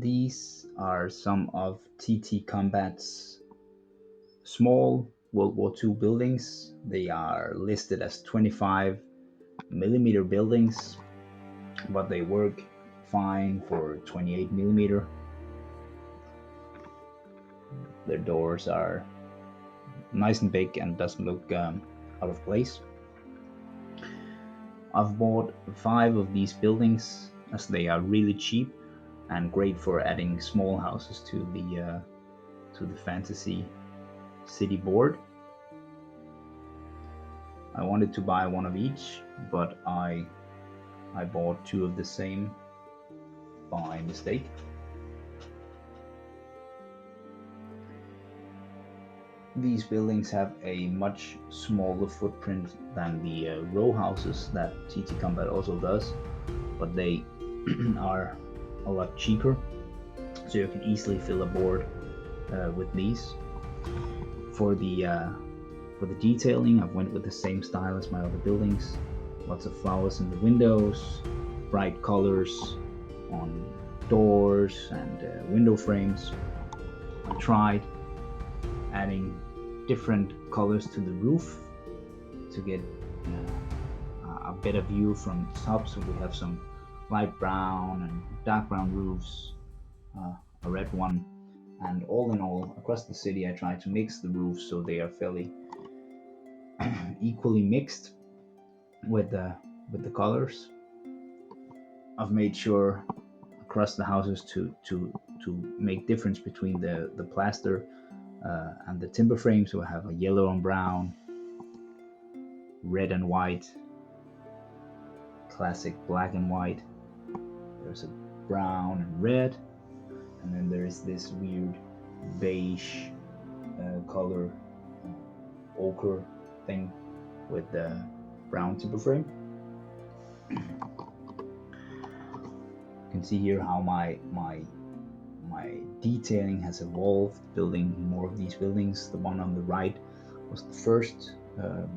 These are some of TTCombat's small World War II buildings. They are listed as 25 millimeter buildings, but they work fine for 28 millimeter. Their doors are nice and big and doesn't look out of place. I've bought 5 of these buildings as they are really cheap and great for adding small houses to the fantasy city board. I wanted to buy one of each, but I bought 2 of the same by mistake. These buildings have a much smaller footprint than the row houses that TTCombat also does, but they are a lot cheaper, so you can easily fill a board with these. For the detailing, I went with the same style as my other buildings. Lots of flowers in the windows, bright colors on doors and window frames. I tried adding different colors to the roof to get a better view from the top. So we have some light brown and dark brown roofs, a red one, and all in all, across the city, I tried to mix the roofs so they are fairly equally mixed with the colors. I've made sure across the houses to make difference between the plaster and the timber frame. So I have a yellow and brown, red and white, classic black and white. There's a brown and red, and then there is this weird beige color, ochre thing with the brown timber frame. You can see here how my detailing has evolved, building more of these buildings. The one on the right was the first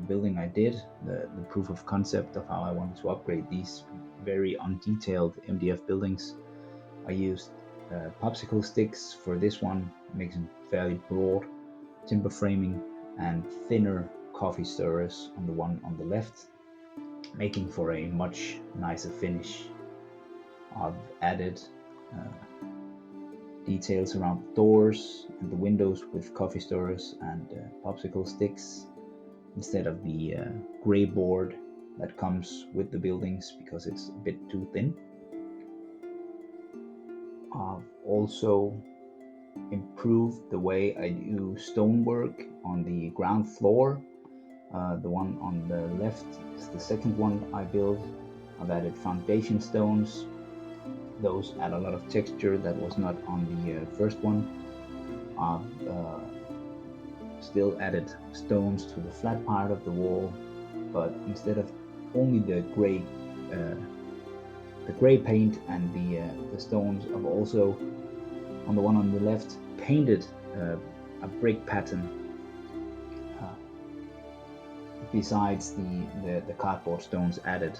building I did, the proof of concept of how I wanted to upgrade these very undetailed MDF buildings. I used popsicle sticks for this one, makes them fairly broad timber framing, and thinner coffee stirrers on the one on the left, making for a much nicer finish. I've added details around the doors and the windows with coffee stirrers and popsicle sticks instead of the gray board that comes with the buildings because it's a bit too thin. I've also improved the way I do stonework on the ground floor. The one on the left is the second one I built. I've added foundation stones. Those add a lot of texture that was not on the first one. I've still added stones to the flat part of the wall, but instead of only the gray paint and the stones, I've also, on the one on the left, painted a brick pattern besides the cardboard stones added.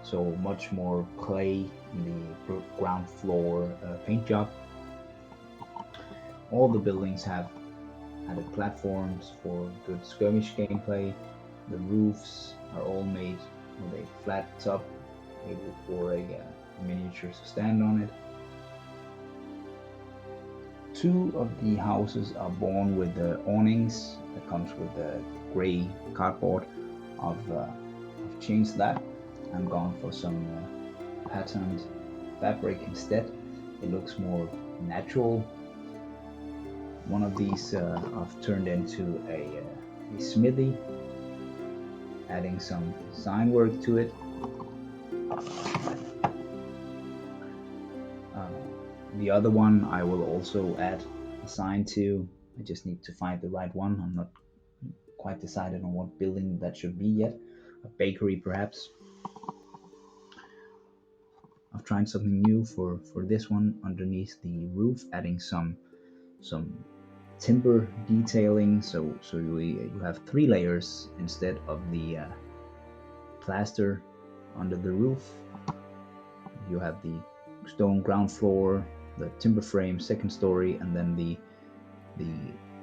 So much more clay in the ground floor paint job. All the buildings have added platforms for good skirmish gameplay. The roofs are all made with a flat top, able for a miniature to stand on it. 2 of the houses are born with the awnings that comes with the gray cardboard. I've changed that and gone for some patterned fabric instead. It looks more natural. One of these I've turned into a smithy, adding some sign work to it. The other one I will also add a sign to. I just need to find the right one. I'm not quite decided on what building that should be yet. A bakery perhaps. I've tried something new for this one underneath the roof, adding some timber detailing, so you have 3 layers instead of the plaster under the roof. You have the stone ground floor, the timber frame second story, and then the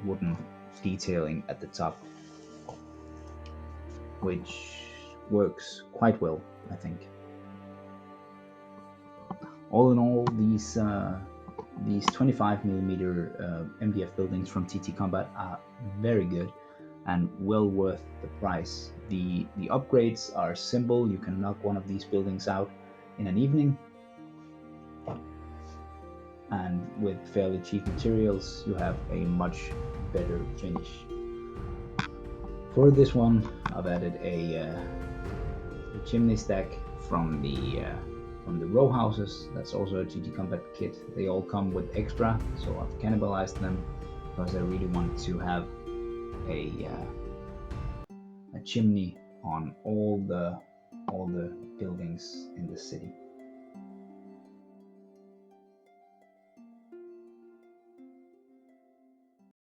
wooden detailing at the top, which works quite well, I think. All in all, these 25mm MDF buildings from TTCombat are very good and well worth the price. The upgrades are simple. You can knock one of these buildings out in an evening, and with fairly cheap materials, you have a much better finish. For this one, I've added a chimney stack from the row houses. That's also a TTCombat kit. They all come with extra, so I've cannibalized them because I really want to have a chimney on all the buildings in the city.